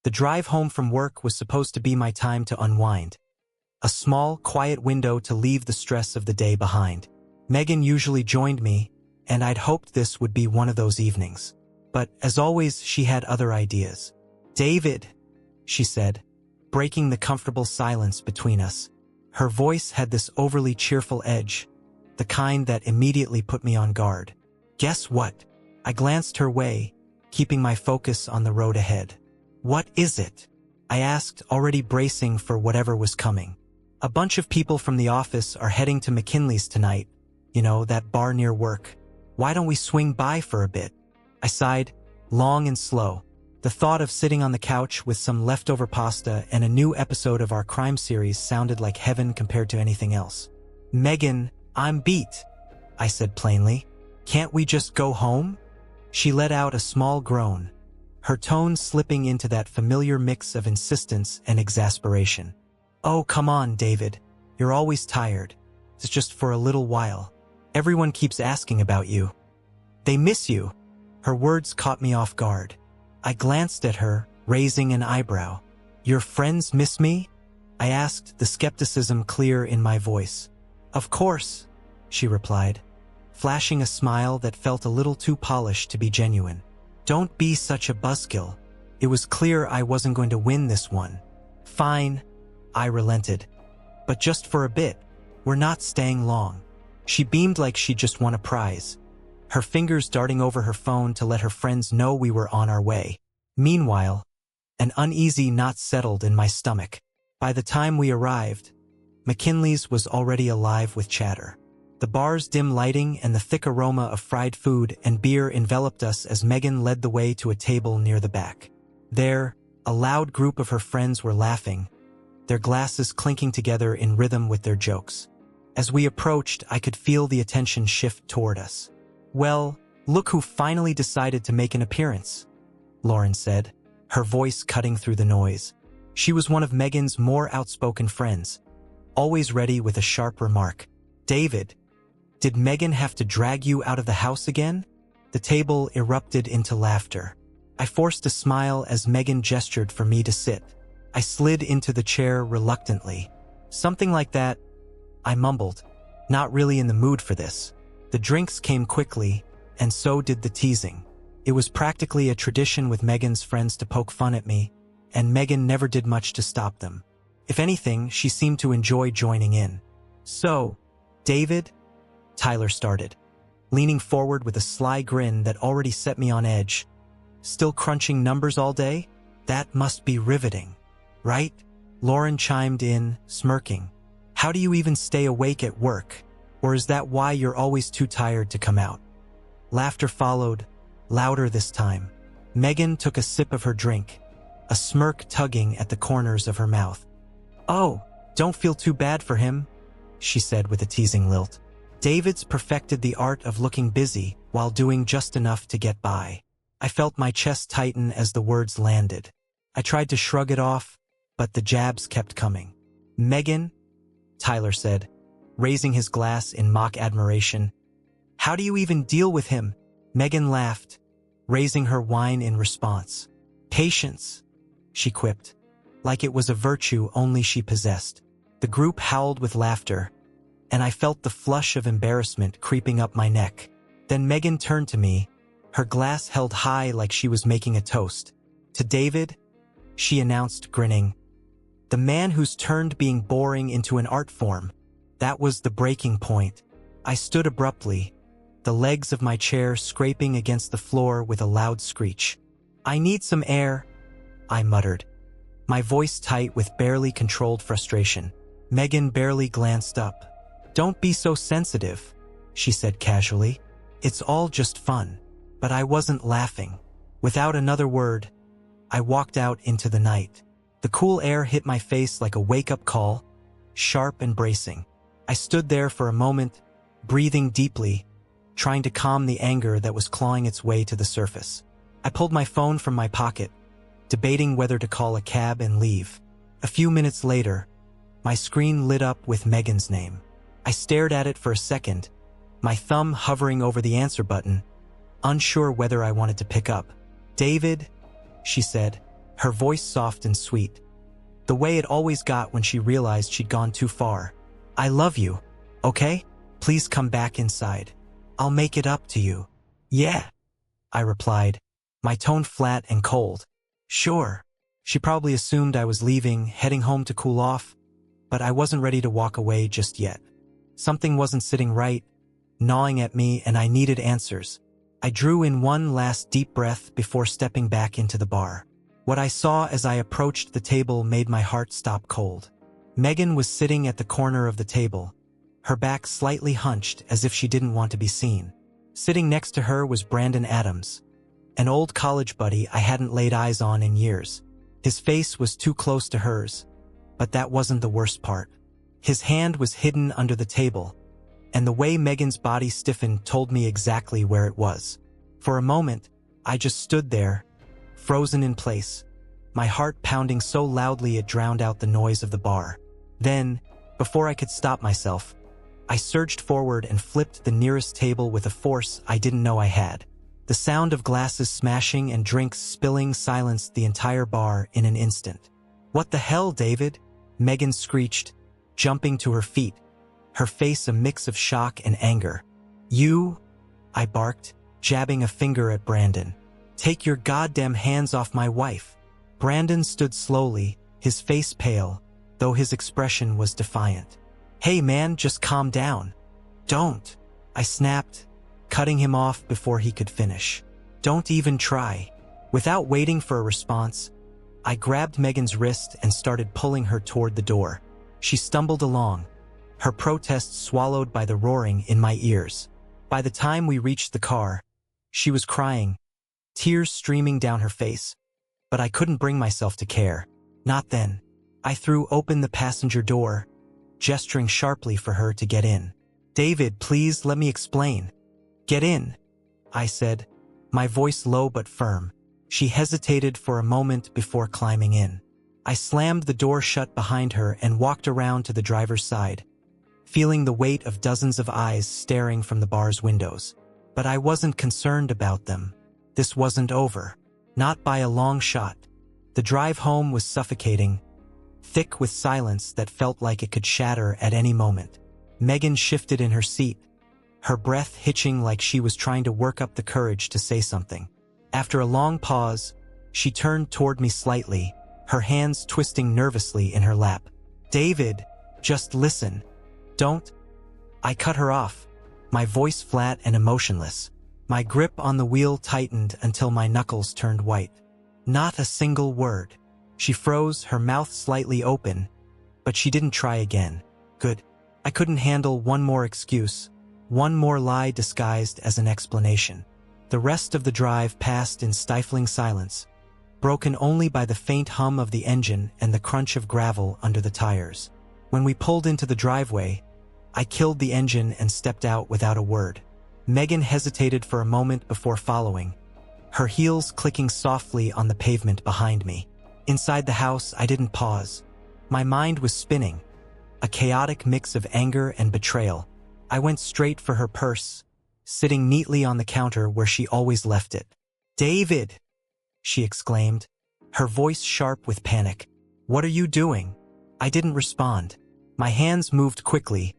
The drive home from work was supposed to be my time to unwind. A small, quiet window to leave the stress of the day behind. Megan usually joined me, and I'd hoped this would be one of those evenings. But, as always, she had other ideas. "David," she said, breaking the comfortable silence between us. Her voice had this overly cheerful edge, the kind that immediately put me on guard. "Guess what?" I glanced her way, keeping my focus on the road ahead. "What is it?" I asked, already bracing for whatever was coming. "A bunch of people from the office are heading to McKinley's tonight. You know, that bar near work. Why don't we swing by for a bit?" I sighed, long and slow. The thought of sitting on the couch with some leftover pasta and a new episode of our crime series sounded like heaven compared to anything else. "Megan, I'm beat," I said plainly. "Can't we just go home?" She let out a small groan, her tone slipping into that familiar mix of insistence and exasperation. "Oh, come on, David. You're always tired. It's just for a little while. Everyone keeps asking about you. They miss you." Her words caught me off guard. I glanced at her, raising an eyebrow. "Your friends miss me?" I asked, the skepticism clear in my voice. "Of course," she replied, flashing a smile that felt a little too polished to be genuine. "Don't be such a buzzkill." It was clear I wasn't going to win this one. "Fine," I relented. "But just for a bit. We're not staying long." She beamed like she'd just won a prize, her fingers darting over her phone to let her friends know we were on our way. Meanwhile, an uneasy knot settled in my stomach. By the time we arrived, McKinley's was already alive with chatter. The bar's dim lighting and the thick aroma of fried food and beer enveloped us as Megan led the way to a table near the back. There, a loud group of her friends were laughing, their glasses clinking together in rhythm with their jokes. As we approached, I could feel the attention shift toward us. "Well, look who finally decided to make an appearance," Lauren said, her voice cutting through the noise. She was one of Megan's more outspoken friends, always ready with a sharp remark. "David, did Megan have to drag you out of the house again?" The table erupted into laughter. I forced a smile as Megan gestured for me to sit. I slid into the chair reluctantly. "Something like that," I mumbled, not really in the mood for this. The drinks came quickly, and so did the teasing. It was practically a tradition with Megan's friends to poke fun at me, and Megan never did much to stop them. If anything, she seemed to enjoy joining in. "So, David," Tyler started, leaning forward with a sly grin that already set me on edge. "Still crunching numbers all day? That must be riveting, right?" Lauren chimed in, smirking. "How do you even stay awake at work? Or is that why you're always too tired to come out?" Laughter followed, louder this time. Megan took a sip of her drink, a smirk tugging at the corners of her mouth. "Oh, don't feel too bad for him," she said with a teasing lilt. "David's perfected the art of looking busy while doing just enough to get by." I felt my chest tighten as the words landed. I tried to shrug it off, but the jabs kept coming. "Megan," Tyler said, raising his glass in mock admiration. "How do you even deal with him?" Megan laughed, raising her wine in response. "Patience," she quipped, like it was a virtue only she possessed. The group howled with laughter, and I felt the flush of embarrassment creeping up my neck. Then Megan turned to me, her glass held high like she was making a toast. "To David," she announced, grinning. "The man who's turned being boring into an art form." That was the breaking point. I stood abruptly, the legs of my chair scraping against the floor with a loud screech. "I need some air," I muttered, my voice tight with barely controlled frustration. Megan barely glanced up. "Don't be so sensitive," she said casually. "It's all just fun." But I wasn't laughing. Without another word, I walked out into the night. The cool air hit my face like a wake-up call, sharp and bracing. I stood there for a moment, breathing deeply, trying to calm the anger that was clawing its way to the surface. I pulled my phone from my pocket, debating whether to call a cab and leave. A few minutes later, my screen lit up with Megan's name. I stared at it for a second, my thumb hovering over the answer button, unsure whether I wanted to pick up. "David," she said, her voice soft and sweet, the way it always got when she realized she'd gone too far. "I love you, okay? Please come back inside. I'll make it up to you." "Yeah," I replied, my tone flat and cold. "Sure." She probably assumed I was leaving, heading home to cool off, but I wasn't ready to walk away just yet. Something wasn't sitting right, gnawing at me, and I needed answers. I drew in one last deep breath before stepping back into the bar. What I saw as I approached the table made my heart stop cold. Megan was sitting at the corner of the table, her back slightly hunched as if she didn't want to be seen. Sitting next to her was Brandon Adams, an old college buddy I hadn't laid eyes on in years. His face was too close to hers, but that wasn't the worst part. His hand was hidden under the table, and the way Megan's body stiffened told me exactly where it was. For a moment, I just stood there, frozen in place, my heart pounding so loudly it drowned out the noise of the bar. Then, before I could stop myself, I surged forward and flipped the nearest table with a force I didn't know I had. The sound of glasses smashing and drinks spilling silenced the entire bar in an instant. "What the hell, David?" Megan screeched, jumping to her feet, her face a mix of shock and anger. "You," I barked, jabbing a finger at Brandon. "Take your goddamn hands off my wife." Brandon stood slowly, his face pale, though his expression was defiant. "Hey man, just calm down." "Don't," I snapped, cutting him off before he could finish. "Don't even try." Without waiting for a response, I grabbed Megan's wrist and started pulling her toward the door. She stumbled along, her protest swallowed by the roaring in my ears. By the time we reached the car, she was crying, tears streaming down her face, but I couldn't bring myself to care. Not then. I threw open the passenger door, gesturing sharply for her to get in. "David, please let me explain." "Get in," I said, my voice low but firm. She hesitated for a moment before climbing in. I slammed the door shut behind her and walked around to the driver's side, feeling the weight of dozens of eyes staring from the bar's windows. But I wasn't concerned about them. This wasn't over. Not by a long shot. The drive home was suffocating, thick with silence that felt like it could shatter at any moment. Megan shifted in her seat, her breath hitching like she was trying to work up the courage to say something. After a long pause, she turned toward me slightly, her hands twisting nervously in her lap. "David, just listen. Don't..." I cut her off, my voice flat and emotionless. My grip on the wheel tightened until my knuckles turned white. "Not a single word." She froze, her mouth slightly open, but she didn't try again. Good. I couldn't handle one more excuse, one more lie disguised as an explanation. The rest of the drive passed in stifling silence, broken only by the faint hum of the engine and the crunch of gravel under the tires. When we pulled into the driveway, I killed the engine and stepped out without a word. Megan hesitated for a moment before following, her heels clicking softly on the pavement behind me. Inside the house, I didn't pause. My mind was spinning, a chaotic mix of anger and betrayal. I went straight for her purse, sitting neatly on the counter where she always left it. "David!" she exclaimed, her voice sharp with panic. "What are you doing?" I didn't respond. My hands moved quickly,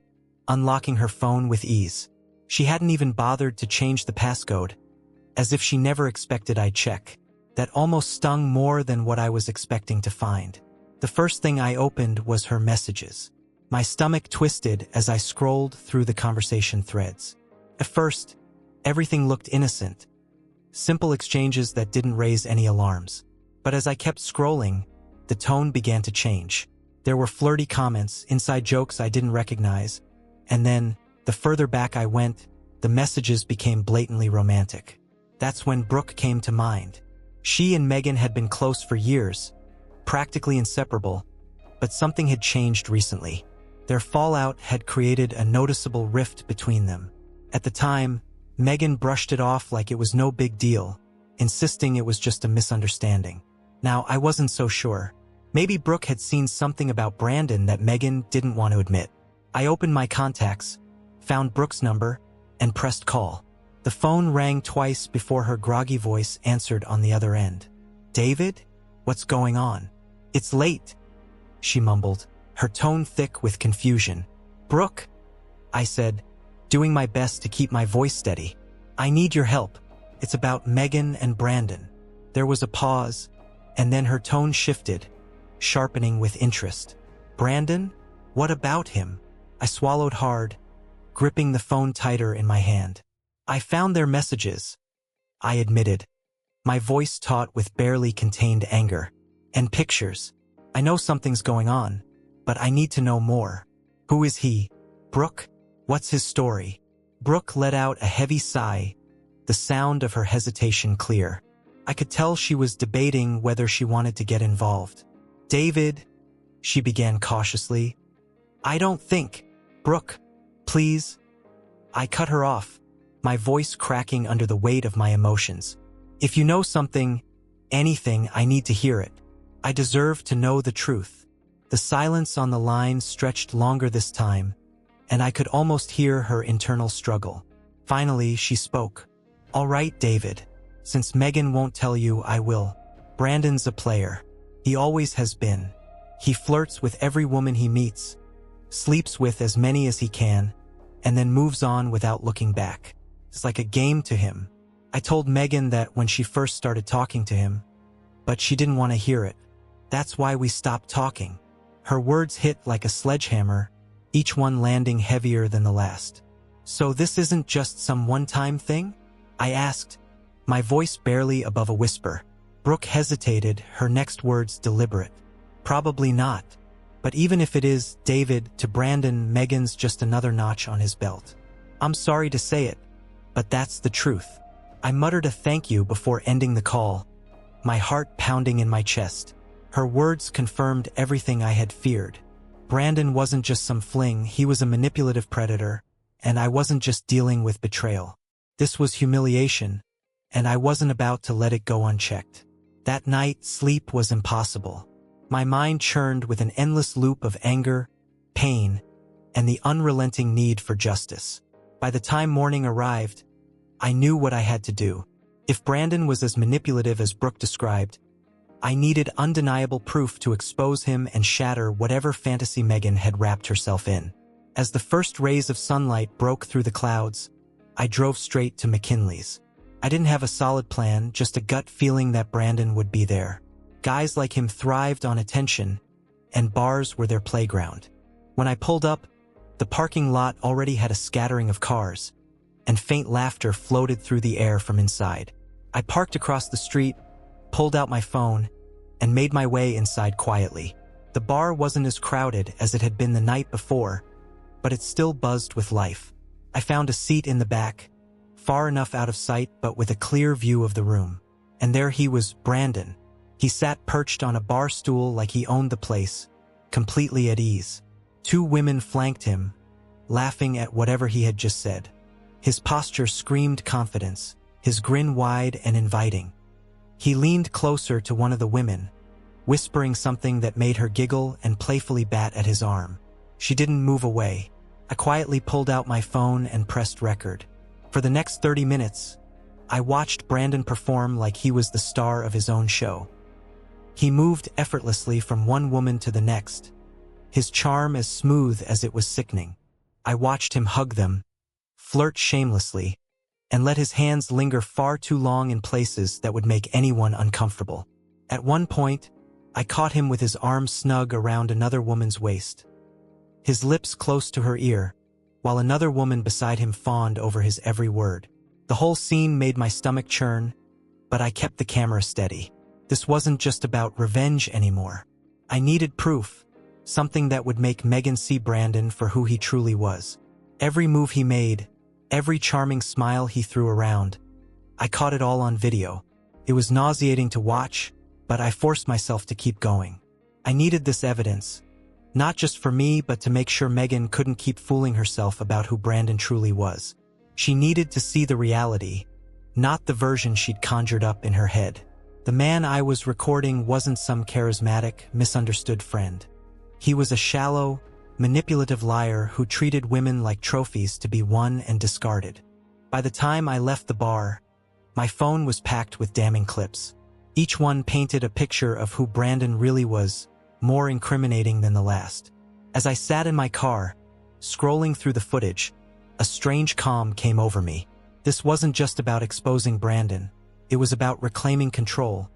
unlocking her phone with ease. She hadn't even bothered to change the passcode, as if she never expected I'd check. That almost stung more than what I was expecting to find. The first thing I opened was her messages. My stomach twisted as I scrolled through the conversation threads. At first, everything looked innocent, simple exchanges that didn't raise any alarms. But as I kept scrolling, the tone began to change. There were flirty comments, inside jokes I didn't recognize, and then, the further back I went, the messages became blatantly romantic. That's when Brooke came to mind. She and Megan had been close for years, practically inseparable, but something had changed recently. Their fallout had created a noticeable rift between them. At the time, Megan brushed it off like it was no big deal, insisting it was just a misunderstanding. Now, I wasn't so sure. Maybe Brooke had seen something about Brandon that Megan didn't want to admit. I opened my contacts, found Brooke's number, and pressed call. The phone rang twice before her groggy voice answered on the other end. "David?" What's going on? It's late, she mumbled, her tone thick with confusion. Brooke, I said, doing my best to keep my voice steady. I need your help. It's about Megan and Brandon. There was a pause, and then her tone shifted, sharpening with interest. Brandon? What about him? I swallowed hard, gripping the phone tighter in my hand. I found their messages, I admitted, my voice taut with barely contained anger. And pictures. I know something's going on, but I need to know more. Who is he? Brooke? What's his story? Brooke let out a heavy sigh, the sound of her hesitation clear. I could tell she was debating whether she wanted to get involved. David, she began cautiously. I don't think. Brooke, please. I cut her off, my voice cracking under the weight of my emotions. If you know something, anything, I need to hear it. I deserve to know the truth. The silence on the line stretched longer this time, and I could almost hear her internal struggle. Finally, she spoke. All right, David. Since Megan won't tell you, I will. Brandon's a player. He always has been. He flirts with every woman he meets, sleeps with as many as he can, and then moves on without looking back. It's like a game to him. I told Megan that when she first started talking to him, but she didn't want to hear it. That's why we stopped talking. Her words hit like a sledgehammer, each one landing heavier than the last. So this isn't just some one-time thing? I asked, my voice barely above a whisper. Brooke hesitated, her next words deliberate. Probably not. But even if it is, David, to Brandon, Megan's just another notch on his belt. I'm sorry to say it, but that's the truth. I muttered a thank you before ending the call, my heart pounding in my chest. Her words confirmed everything I had feared. Brandon wasn't just some fling, he was a manipulative predator, and I wasn't just dealing with betrayal. This was humiliation, and I wasn't about to let it go unchecked. That night, sleep was impossible. My mind churned with an endless loop of anger, pain, and the unrelenting need for justice. By the time morning arrived, I knew what I had to do. If Brandon was as manipulative as Brooke described, I needed undeniable proof to expose him and shatter whatever fantasy Megan had wrapped herself in. As the first rays of sunlight broke through the clouds, I drove straight to McKinley's. I didn't have a solid plan, just a gut feeling that Brandon would be there. Guys like him thrived on attention, and bars were their playground. When I pulled up, the parking lot already had a scattering of cars, and faint laughter floated through the air from inside. I parked across the street, pulled out my phone, and made my way inside quietly. The bar wasn't as crowded as it had been the night before, but it still buzzed with life. I found a seat in the back, far enough out of sight but with a clear view of the room. And there he was, Brandon. He sat perched on a bar stool like he owned the place, completely at ease. Two women flanked him, laughing at whatever he had just said. His posture screamed confidence, his grin wide and inviting. He leaned closer to one of the women, whispering something that made her giggle and playfully bat at his arm. She didn't move away. I quietly pulled out my phone and pressed record. For the next 30 minutes, I watched Brandon perform like he was the star of his own show. He moved effortlessly from one woman to the next, his charm as smooth as it was sickening. I watched him hug them, flirt shamelessly, and let his hands linger far too long in places that would make anyone uncomfortable. At one point, I caught him with his arms snug around another woman's waist, his lips close to her ear, while another woman beside him fawned over his every word. The whole scene made my stomach churn, but I kept the camera steady. This wasn't just about revenge anymore. I needed proof, something that would make Megan see Brandon for who he truly was. Every move he made, every charming smile he threw around, I caught it all on video. It was nauseating to watch, but I forced myself to keep going. I needed this evidence, not just for me but to make sure Megan couldn't keep fooling herself about who Brandon truly was. She needed to see the reality, not the version she'd conjured up in her head. The man I was recording wasn't some charismatic, misunderstood friend. He was a shallow, manipulative liar who treated women like trophies to be won and discarded. By the time I left the bar, my phone was packed with damning clips. Each one painted a picture of who Brandon really was, more incriminating than the last. As I sat in my car, scrolling through the footage, a strange calm came over me. This wasn't just about exposing Brandon. It was about reclaiming control,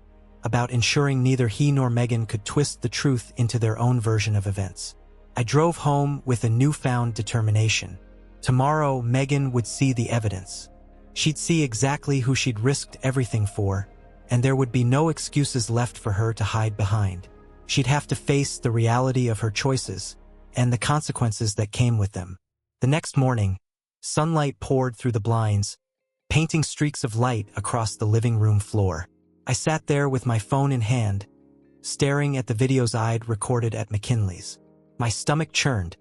about ensuring neither he nor Megan could twist the truth into their own version of events. I drove home with a newfound determination. Tomorrow, Megan would see the evidence. She'd see exactly who she'd risked everything for, and there would be no excuses left for her to hide behind. She'd have to face the reality of her choices and the consequences that came with them. The next morning, sunlight poured through the blinds, painting streaks of light across the living room floor. I sat there with my phone in hand, staring at the videos I'd recorded at McKinley's. My stomach churned,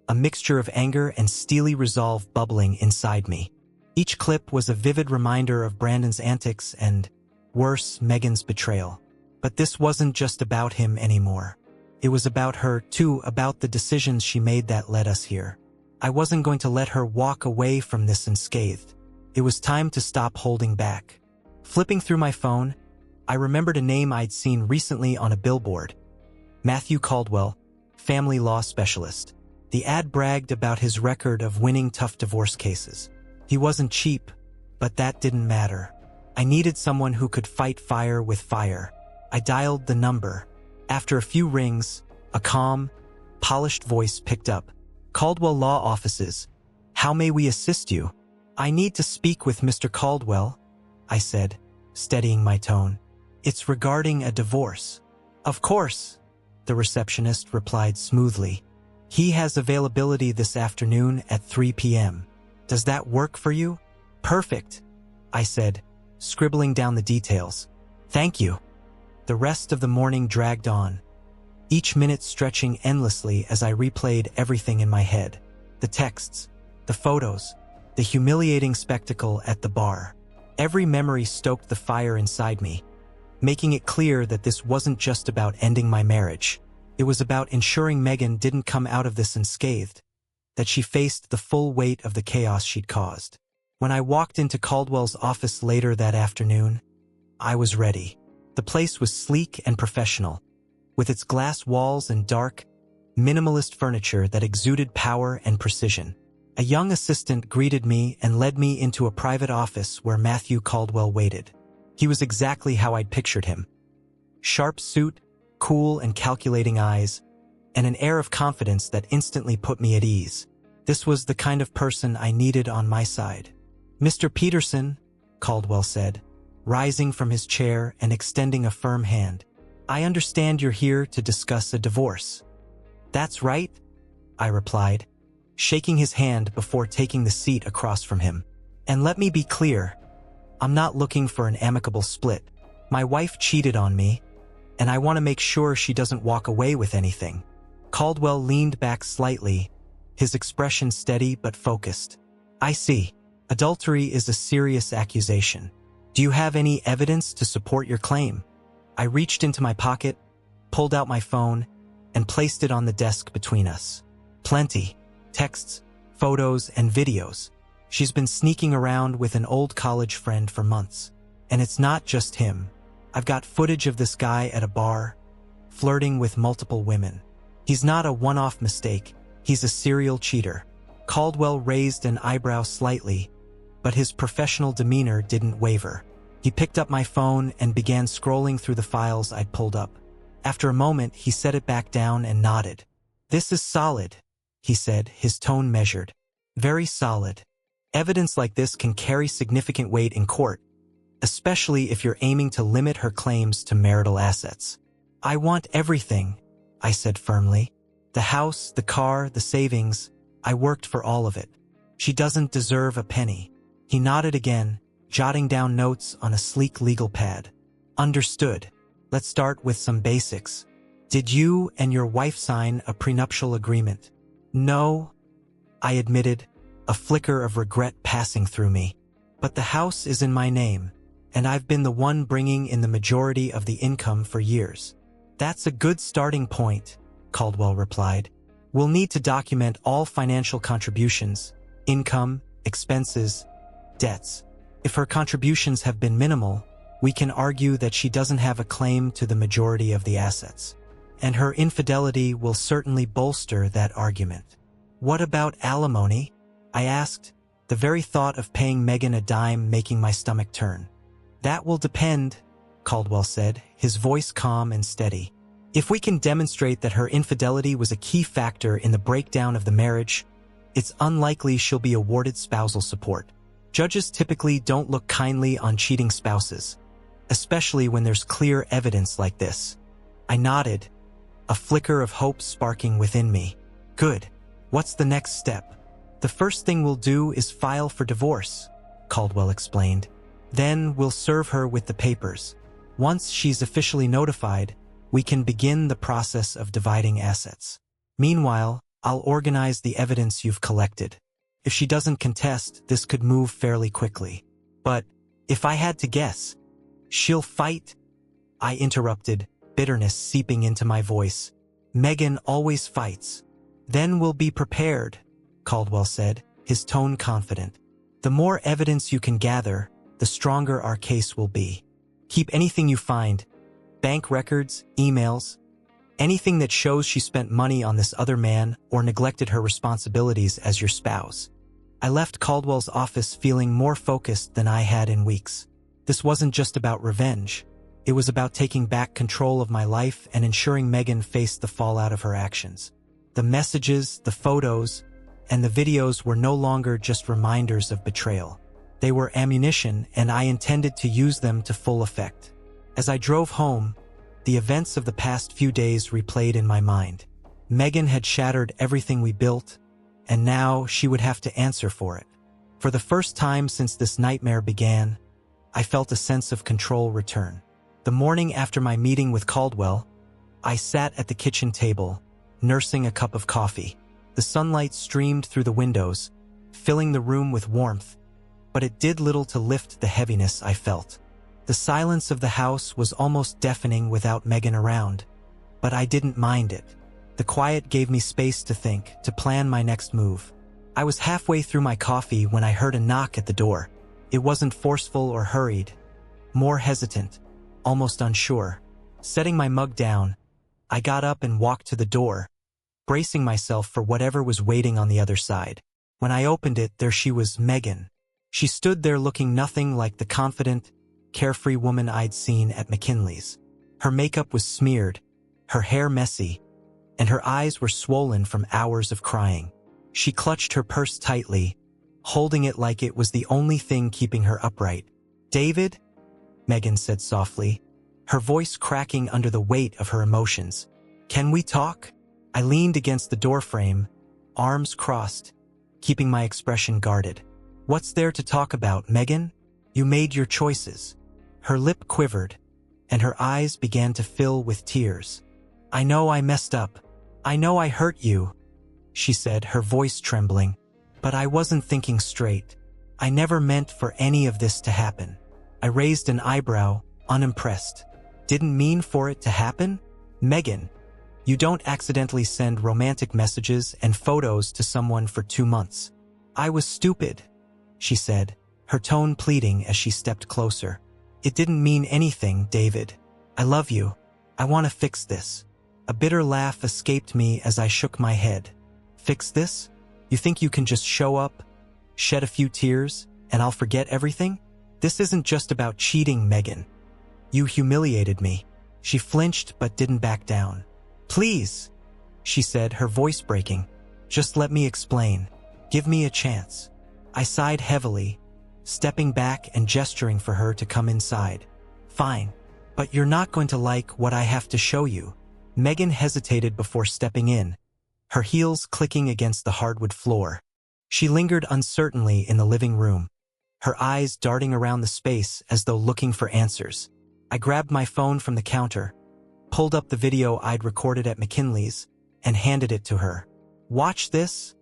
a mixture of anger and steely resolve bubbling inside me. Each clip was a vivid reminder of Brandon's antics and, worse, Megan's betrayal. But this wasn't just about him anymore. It was about her, too, about the decisions she made that led us here. I wasn't going to let her walk away from this unscathed. It was time to stop holding back. Flipping through my phone, I remembered a name I'd seen recently on a billboard. Matthew Caldwell, family law specialist. The ad bragged about his record of winning tough divorce cases. He wasn't cheap, but that didn't matter. I needed someone who could fight fire with fire. I dialed the number. After a few rings, a calm, polished voice picked up. Caldwell Law Offices. How may we assist you? I need to speak with Mr. Caldwell, I said, steadying my tone. It's regarding a divorce. Of course, the receptionist replied smoothly. He has availability this afternoon at 3 p.m. Does that work for you? Perfect, I said, scribbling down the details. Thank you. The rest of the morning dragged on, each minute stretching endlessly as I replayed everything in my head. The texts, the photos, the humiliating spectacle at the bar. Every memory stoked the fire inside me, making it clear that this wasn't just about ending my marriage. It was about ensuring Megan didn't come out of this unscathed, that she faced the full weight of the chaos she'd caused. When I walked into Caldwell's office later that afternoon, I was ready. The place was sleek and professional, with its glass walls and dark, minimalist furniture that exuded power and precision. A young assistant greeted me and led me into a private office where Matthew Caldwell waited. He was exactly how I'd pictured him. Sharp suit, cool and calculating eyes, and an air of confidence that instantly put me at ease. This was the kind of person I needed on my side. Mr. Peterson, Caldwell said, rising from his chair and extending a firm hand. I understand you're here to discuss a divorce. That's right, I replied, shaking his hand before taking the seat across from him. And let me be clear, I'm not looking for an amicable split. My wife cheated on me, and I want to make sure she doesn't walk away with anything. Caldwell leaned back slightly, his expression steady but focused. I see. Adultery is a serious accusation. Do you have any evidence to support your claim? I reached into my pocket, pulled out my phone, and placed it on the desk between us. Plenty. Texts, photos, and videos. She's been sneaking around with an old college friend for months. And it's not just him. I've got footage of this guy at a bar, flirting with multiple women. He's not a one-off mistake. He's a serial cheater. Caldwell raised an eyebrow slightly, but his professional demeanor didn't waver. He picked up my phone and began scrolling through the files I'd pulled up. After a moment, he set it back down and nodded. This is solid, he said, his tone measured. Very solid. Evidence like this can carry significant weight in court, especially if you're aiming to limit her claims to marital assets. I want everything, I said firmly. The house, the car, the savings. I worked for all of it. She doesn't deserve a penny. He nodded again, jotting down notes on a sleek legal pad. Understood. Let's start with some basics. Did you and your wife sign a prenuptial agreement? No, I admitted, a flicker of regret passing through me. But the house is in my name, and I've been the one bringing in the majority of the income for years. That's a good starting point, Caldwell replied. We'll need to document all financial contributions, income, expenses, debts. If her contributions have been minimal, we can argue that she doesn't have a claim to the majority of the assets. And her infidelity will certainly bolster that argument. What about alimony? I asked, the very thought of paying Megan a dime making my stomach turn. That will depend, Caldwell said, his voice calm and steady. If we can demonstrate that her infidelity was a key factor in the breakdown of the marriage, it's unlikely she'll be awarded spousal support. Judges typically don't look kindly on cheating spouses, especially when there's clear evidence like this. I nodded, a flicker of hope sparking within me. Good. What's the next step? The first thing we'll do is file for divorce, Caldwell explained. Then we'll serve her with the papers. Once she's officially notified, we can begin the process of dividing assets. Meanwhile, I'll organize the evidence you've collected. If she doesn't contest, this could move fairly quickly. But if I had to guess, she'll fight? I interrupted, bitterness seeping into my voice. Megan always fights. Then we'll be prepared, Caldwell said, his tone confident. The more evidence you can gather, the stronger our case will be. Keep anything you find, bank records, emails, anything that shows she spent money on this other man or neglected her responsibilities as your spouse. I left Caldwell's office feeling more focused than I had in weeks. This wasn't just about revenge. It was about taking back control of my life and ensuring Megan faced the fallout of her actions. The messages, the photos, and the videos were no longer just reminders of betrayal. They were ammunition, and I intended to use them to full effect. As I drove home, the events of the past few days replayed in my mind. Megan had shattered everything we built, and now she would have to answer for it. For the first time since this nightmare began, I felt a sense of control return. The morning after my meeting with Caldwell, I sat at the kitchen table, nursing a cup of coffee. The sunlight streamed through the windows, filling the room with warmth, but it did little to lift the heaviness I felt. The silence of the house was almost deafening without Megan around, but I didn't mind it. The quiet gave me space to think, to plan my next move. I was halfway through my coffee when I heard a knock at the door. It wasn't forceful or hurried, more hesitant, almost unsure. Setting my mug down, I got up and walked to the door, bracing myself for whatever was waiting on the other side. When I opened it, there she was, Megan. She stood there looking nothing like the confident, carefree woman I'd seen at McKinley's. Her makeup was smeared, her hair messy, and her eyes were swollen from hours of crying. She clutched her purse tightly, holding it like it was the only thing keeping her upright. "David?" Megan said softly, her voice cracking under the weight of her emotions. "Can we talk?" I leaned against the doorframe, arms crossed, keeping my expression guarded. "What's there to talk about, Megan? You made your choices." Her lip quivered, and her eyes began to fill with tears. "I know I messed up. I know I hurt you," she said, her voice trembling. "But I wasn't thinking straight. I never meant for any of this to happen." I raised an eyebrow, unimpressed. "Didn't mean for it to happen? Megan, you don't accidentally send romantic messages and photos to someone for 2 months. I was stupid," she said, her tone pleading as she stepped closer. "It didn't mean anything, David. I love you. I want to fix this." A bitter laugh escaped me as I shook my head. "Fix this? You think you can just show up, shed a few tears, and I'll forget everything? This isn't just about cheating, Megan. You humiliated me." She flinched but didn't back down. "Please," she said, her voice breaking. "Just let me explain. Give me a chance." I sighed heavily, stepping back and gesturing for her to come inside. "Fine, but you're not going to like what I have to show you." Megan hesitated before stepping in, her heels clicking against the hardwood floor. She lingered uncertainly in the living room, her eyes darting around the space as though looking for answers. I grabbed my phone from the counter, pulled up the video I'd recorded at McKinley's, and handed it to her. "Watch this,"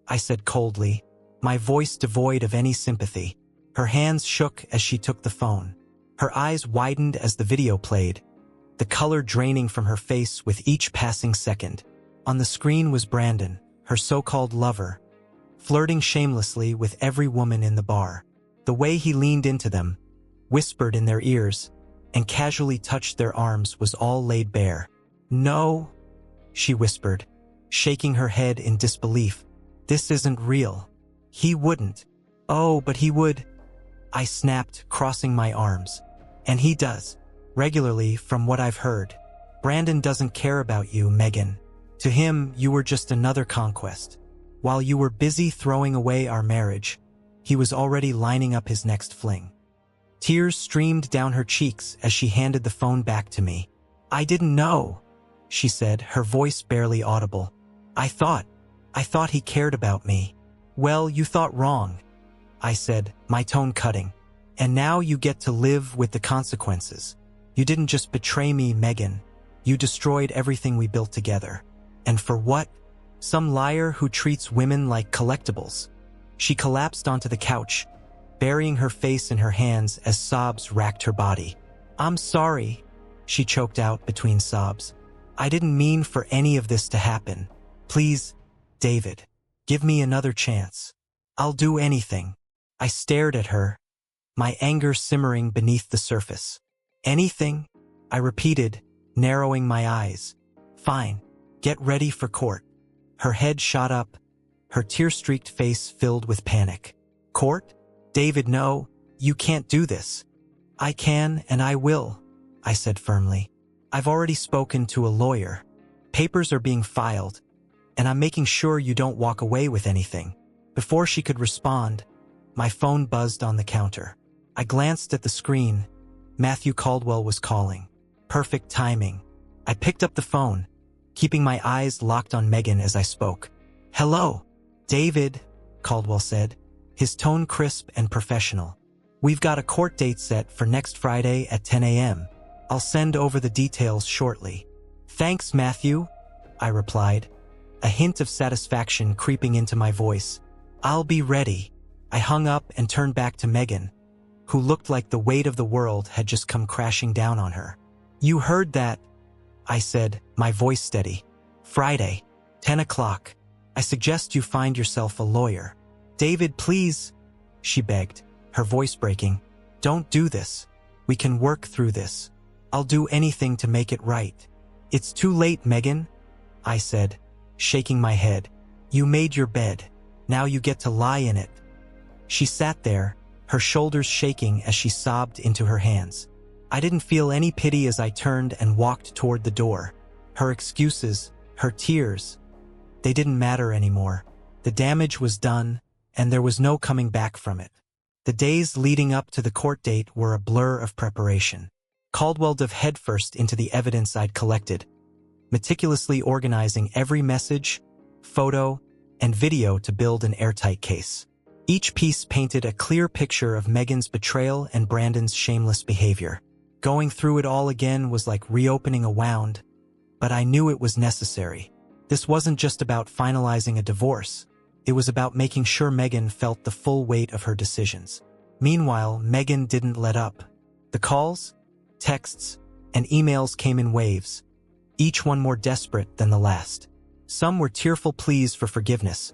I said coldly, my voice devoid of any sympathy. Her hands shook as she took the phone. Her eyes widened as the video played, the color draining from her face with each passing second. On the screen was Brandon, her so-called lover, flirting shamelessly with every woman in the bar. The way he leaned into them, whispered in their ears, and casually touched their arms was all laid bare. "No," she whispered, shaking her head in disbelief. "This isn't real. He wouldn't." "Oh, but he would," I snapped, crossing my arms. "And he does. Regularly, from what I've heard. Brandon doesn't care about you, Megan. To him, you were just another conquest. While you were busy throwing away our marriage, he was already lining up his next fling." Tears streamed down her cheeks as she handed the phone back to me. "I didn't know," she said, her voice barely audible. I thought he cared about me." "Well, you thought wrong," I said, my tone cutting. "And now you get to live with the consequences. You didn't just betray me, Megan. You destroyed everything we built together. And for what? Some liar who treats women like collectibles." She collapsed onto the couch, burying her face in her hands as sobs racked her body. "I'm sorry," she choked out between sobs. "I didn't mean for any of this to happen. Please, David, give me another chance. I'll do anything." I stared at her, my anger simmering beneath the surface. "Anything?" I repeated, narrowing my eyes. "Fine. Get ready for court." Her head shot up, her tear-streaked face filled with panic. "Court? David, no, you can't do this." "I can and I will," I said firmly. "I've already spoken to a lawyer. Papers are being filed, and I'm making sure you don't walk away with anything." Before she could respond, my phone buzzed on the counter. I glanced at the screen. Matthew Caldwell was calling. Perfect timing. I picked up the phone, keeping my eyes locked on Megan as I spoke. "Hello, David," Caldwell said, his tone crisp and professional. "We've got a court date set for next Friday at 10 a.m. I'll send over the details shortly." "Thanks, Matthew," I replied, a hint of satisfaction creeping into my voice. "I'll be ready." I hung up and turned back to Megan, who looked like the weight of the world had just come crashing down on her. "You heard that," I said, my voice steady. "Friday, 10 o'clock. I suggest you find yourself a lawyer." "David, please," she begged, her voice breaking. "Don't do this. We can work through this. I'll do anything to make it right." "It's too late, Megan," I said, shaking my head. "You made your bed. Now you get to lie in it." She sat there, her shoulders shaking as she sobbed into her hands. I didn't feel any pity as I turned and walked toward the door. Her excuses, her tears, they didn't matter anymore. The damage was done, and there was no coming back from it. The days leading up to the court date were a blur of preparation. Caldwell dove headfirst into the evidence I'd collected, meticulously organizing every message, photo, and video to build an airtight case. Each piece painted a clear picture of Megan's betrayal and Brandon's shameless behavior. Going through it all again was like reopening a wound, but I knew it was necessary. This wasn't just about finalizing a divorce. It was about making sure Megan felt the full weight of her decisions. Meanwhile, Megan didn't let up. The calls, texts, and emails came in waves, each one more desperate than the last. Some were tearful pleas for forgiveness,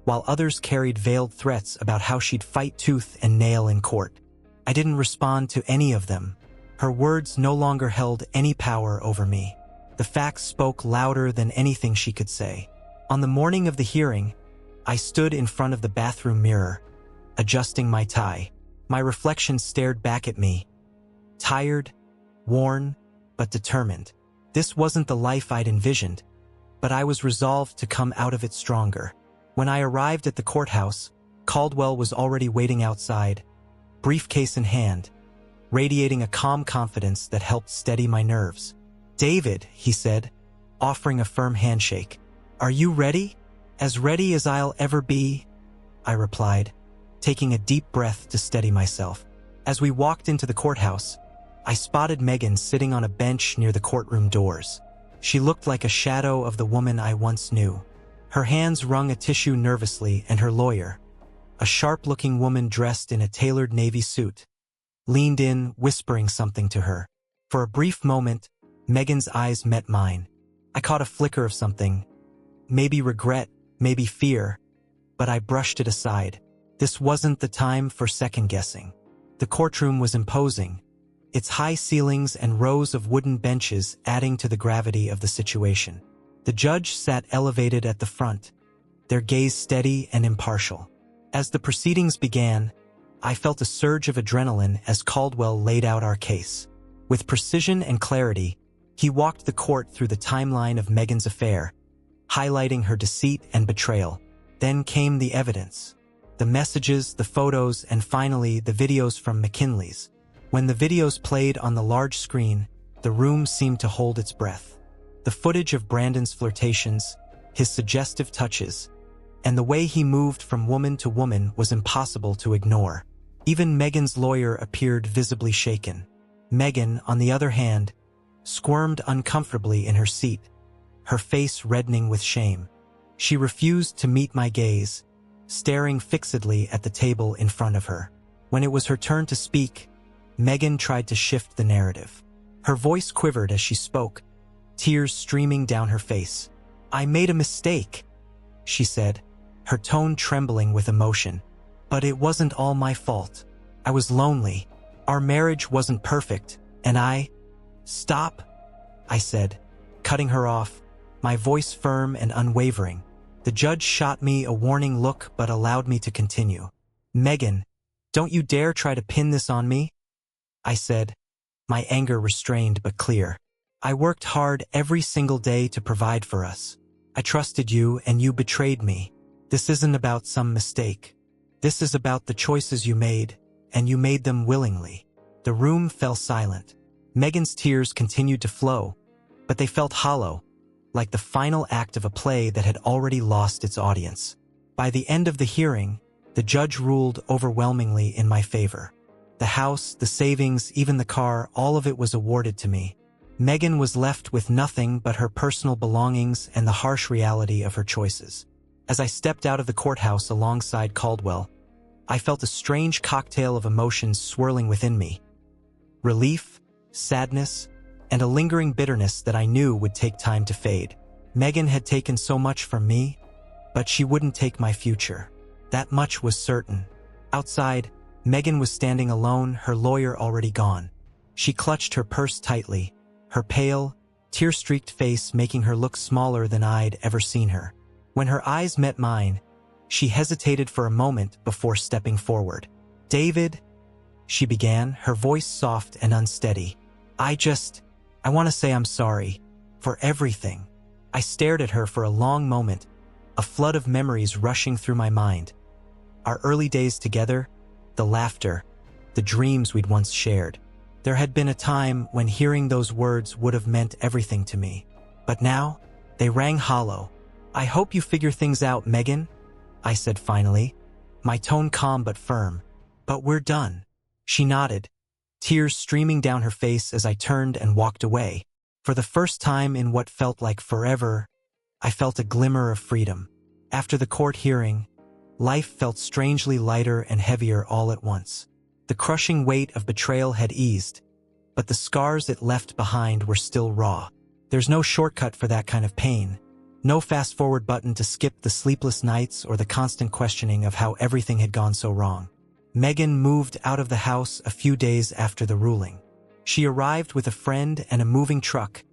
while others carried veiled threats about how she'd fight tooth and nail in court. I didn't respond to any of them. Her words no longer held any power over me. The facts spoke louder than anything she could say. On the morning of the hearing, I stood in front of the bathroom mirror, adjusting my tie. My reflection stared back at me, tired, worn, but determined. This wasn't the life I'd envisioned, but I was resolved to come out of it stronger. When I arrived at the courthouse, Caldwell was already waiting outside, briefcase in hand, radiating a calm confidence that helped steady my nerves. "David," he said, offering a firm handshake. "Are you ready?" "As ready as I'll ever be," I replied, taking a deep breath to steady myself. As we walked into the courthouse, I spotted Megan sitting on a bench near the courtroom doors. She looked like a shadow of the woman I once knew. Her hands wrung a tissue nervously, and her lawyer, a sharp-looking woman dressed in a tailored navy suit, leaned in, whispering something to her. For a brief moment, Megan's eyes met mine. I caught a flicker of something, maybe regret, maybe fear, but I brushed it aside. This wasn't the time for second-guessing. The courtroom was imposing, its high ceilings and rows of wooden benches adding to the gravity of the situation. The judge sat elevated at the front, their gaze steady and impartial. As the proceedings began, I felt a surge of adrenaline as Caldwell laid out our case. With precision and clarity, he walked the court through the timeline of Megan's affair, highlighting her deceit and betrayal. Then came the evidence. The messages, the photos, and finally the videos from McKinley's. When the videos played on the large screen, the room seemed to hold its breath. The footage of Brandon's flirtations, his suggestive touches, and the way he moved from woman to woman was impossible to ignore. Even Megan's lawyer appeared visibly shaken. Megan, on the other hand, squirmed uncomfortably in her seat, her face reddening with shame. She refused to meet my gaze, staring fixedly at the table in front of her. When it was her turn to speak, Megan tried to shift the narrative. Her voice quivered as she spoke, tears streaming down her face. "I made a mistake," she said, her tone trembling with emotion. "But it wasn't all my fault. I was lonely. Our marriage wasn't perfect, and I—" "Stop," I said, cutting her off, my voice firm and unwavering. The judge shot me a warning look but allowed me to continue. "Megan, don't you dare try to pin this on me," I said, my anger restrained but clear. "I worked hard every single day to provide for us. I trusted you and you betrayed me. This isn't about some mistake. This is about the choices you made, and you made them willingly." The room fell silent. Megan's tears continued to flow, but they felt hollow, like the final act of a play that had already lost its audience. By the end of the hearing, the judge ruled overwhelmingly in my favor. The house, the savings, even the car, all of it was awarded to me. Megan was left with nothing but her personal belongings and the harsh reality of her choices. As I stepped out of the courthouse alongside Caldwell, I felt a strange cocktail of emotions swirling within me. Relief, sadness, and a lingering bitterness that I knew would take time to fade. Megan had taken so much from me, but she wouldn't take my future. That much was certain. Outside, Megan was standing alone, her lawyer already gone. She clutched her purse tightly, her pale, tear-streaked face making her look smaller than I'd ever seen her. When her eyes met mine, she hesitated for a moment before stepping forward. "David," she began, her voice soft and unsteady. I want to say I'm sorry. For everything." I stared at her for a long moment, a flood of memories rushing through my mind. Our early days together, the laughter, the dreams we'd once shared. There had been a time when hearing those words would have meant everything to me. But now, they rang hollow. "I hope you figure things out, Megan," I said finally, my tone calm but firm. "But we're done." She nodded, tears streaming down her face as I turned and walked away. For the first time in what felt like forever, I felt a glimmer of freedom. After the court hearing, life felt strangely lighter and heavier all at once. The crushing weight of betrayal had eased, but the scars it left behind were still raw. There's no shortcut for that kind of pain. No fast-forward button to skip the sleepless nights or the constant questioning of how everything had gone so wrong. Megan moved out of the house a few days after the ruling. She arrived with a friend and a moving truck,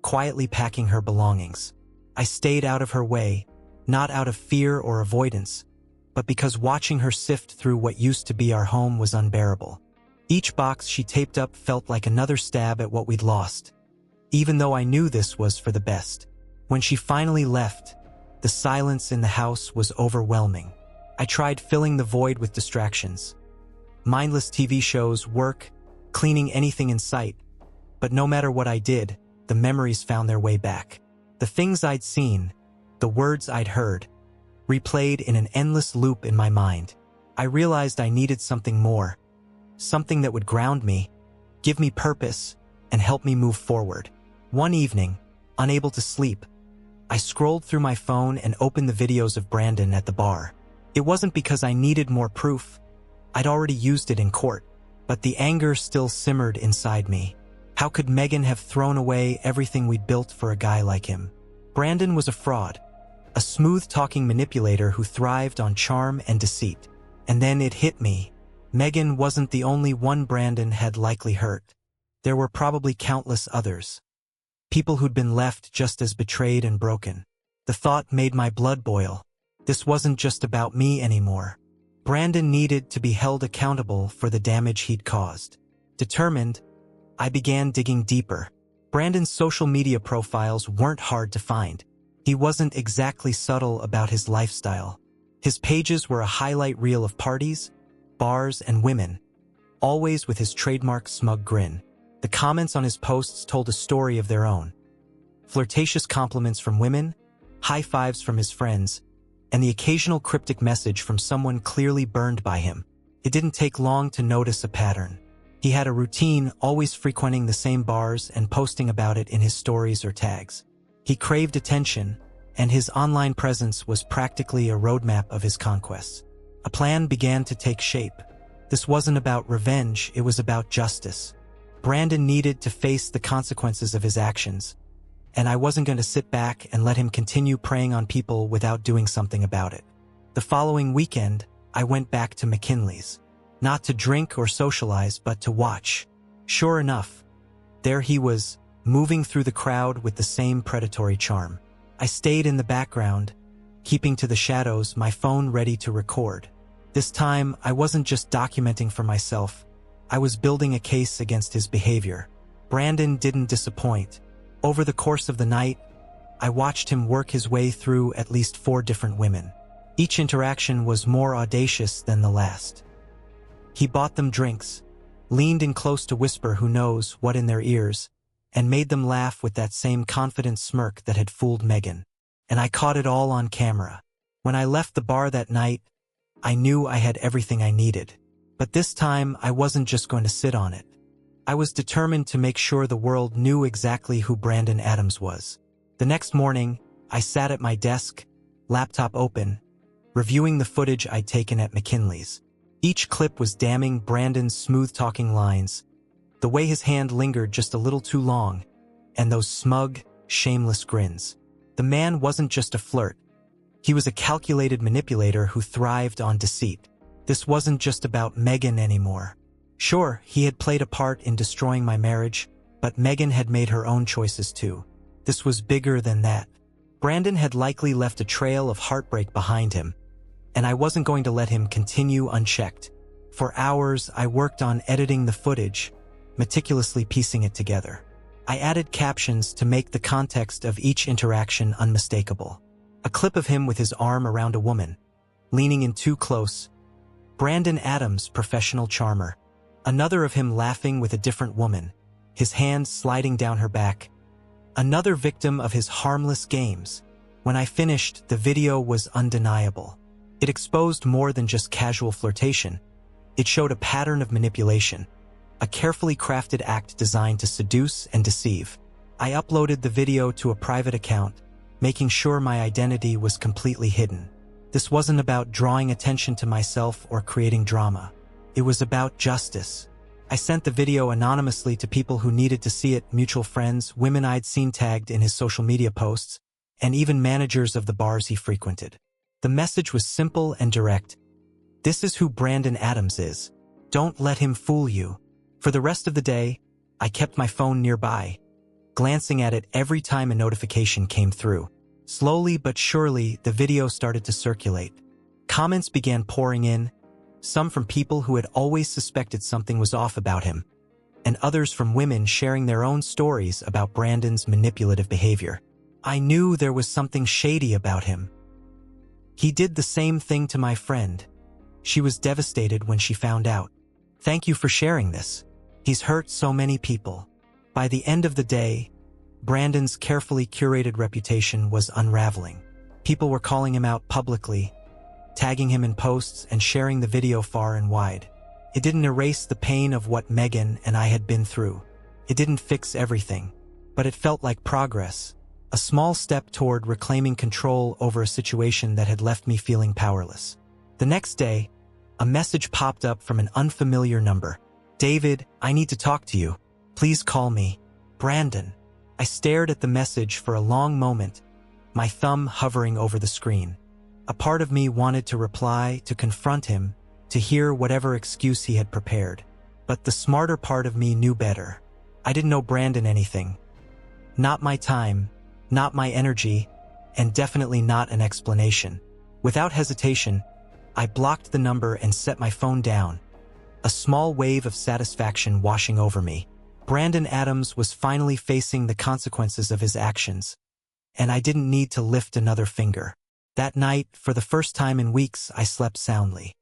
quietly packing her belongings. I stayed out of her way, not out of fear or avoidance, but because watching her sift through what used to be our home was unbearable. Each box she taped up felt like another stab at what we'd lost, even though I knew this was for the best. When she finally left, the silence in the house was overwhelming. I tried filling the void with distractions. Mindless TV shows, work, cleaning anything in sight. But no matter what I did, the memories found their way back. The things I'd seen, the words I'd heard, replayed in an endless loop in my mind. I realized I needed something more. Something that would ground me, give me purpose, and help me move forward. One evening, unable to sleep, I scrolled through my phone and opened the videos of Brandon at the bar. It wasn't because I needed more proof. I'd already used it in court, but the anger still simmered inside me. How could Megan have thrown away everything we'd built for a guy like him? Brandon was a fraud, a smooth-talking manipulator who thrived on charm and deceit. And then it hit me. Megan wasn't the only one Brandon had likely hurt. There were probably countless others. People who'd been left just as betrayed and broken. The thought made my blood boil. This wasn't just about me anymore. Brandon needed to be held accountable for the damage he'd caused. Determined, I began digging deeper. Brandon's social media profiles weren't hard to find. He wasn't exactly subtle about his lifestyle. His pages were a highlight reel of parties, bars, and women, always with his trademark smug grin. The comments on his posts told a story of their own. Flirtatious compliments from women, high fives from his friends, and the occasional cryptic message from someone clearly burned by him. It didn't take long to notice a pattern. He had a routine, always frequenting the same bars and posting about it in his stories or tags. He craved attention, and his online presence was practically a roadmap of his conquests. A plan began to take shape. This wasn't about revenge, it was about justice. Brandon needed to face the consequences of his actions, and I wasn't going to sit back and let him continue preying on people without doing something about it. The following weekend, I went back to McKinley's. Not to drink or socialize, but to watch. Sure enough, there he was, moving through the crowd with the same predatory charm. I stayed in the background, keeping to the shadows, my phone ready to record. This time, I wasn't just documenting for myself. I was building a case against his behavior. Brandon didn't disappoint. Over the course of the night, I watched him work his way through at least 4 different women. Each interaction was more audacious than the last. He bought them drinks, leaned in close to whisper who knows what in their ears, and made them laugh with that same confident smirk that had fooled Megan. And I caught it all on camera. When I left the bar that night, I knew I had everything I needed. But this time, I wasn't just going to sit on it. I was determined to make sure the world knew exactly who Brandon Adams was. The next morning, I sat at my desk, laptop open, reviewing the footage I'd taken at McKinley's. Each clip was damning Brandon's smooth-talking lines, the way his hand lingered just a little too long, and those smug, shameless grins. The man wasn't just a flirt. He was a calculated manipulator who thrived on deceit. This wasn't just about Megan anymore. Sure, he had played a part in destroying my marriage, but Megan had made her own choices too. This was bigger than that. Brandon had likely left a trail of heartbreak behind him, and I wasn't going to let him continue unchecked. For hours, I worked on editing the footage, meticulously piecing it together. I added captions to make the context of each interaction unmistakable. A clip of him with his arm around a woman, leaning in too close. Brandon Adams, professional charmer. Another of him laughing with a different woman, his hand sliding down her back. Another victim of his harmless games. When I finished, the video was undeniable. It exposed more than just casual flirtation. It showed a pattern of manipulation, a carefully crafted act designed to seduce and deceive. I uploaded the video to a private account, making sure my identity was completely hidden. This wasn't about drawing attention to myself or creating drama. It was about justice. I sent the video anonymously to people who needed to see it, mutual friends, women I'd seen tagged in his social media posts, and even managers of the bars he frequented. The message was simple and direct. This is who Brandon Adams is. Don't let him fool you. For the rest of the day, I kept my phone nearby, glancing at it every time a notification came through. Slowly but surely, the video started to circulate. Comments began pouring in, some from people who had always suspected something was off about him, and others from women sharing their own stories about Brandon's manipulative behavior. I knew there was something shady about him. He did the same thing to my friend. She was devastated when she found out. Thank you for sharing this. He's hurt so many people. By the end of the day, Brandon's carefully curated reputation was unraveling. People were calling him out publicly, tagging him in posts and sharing the video far and wide. It didn't erase the pain of what Megan and I had been through. It didn't fix everything, but it felt like progress, a small step toward reclaiming control over a situation that had left me feeling powerless. The next day, a message popped up from an unfamiliar number. David, I need to talk to you. Please call me. Brandon. I stared at the message for a long moment, my thumb hovering over the screen. A part of me wanted to reply, to confront him, to hear whatever excuse he had prepared. But the smarter part of me knew better. I didn't owe Brandon anything. Not my time, not my energy, and definitely not an explanation. Without hesitation, I blocked the number and set my phone down, a small wave of satisfaction washing over me. Brandon Adams was finally facing the consequences of his actions, and I didn't need to lift another finger. That night, for the first time in weeks, I slept soundly.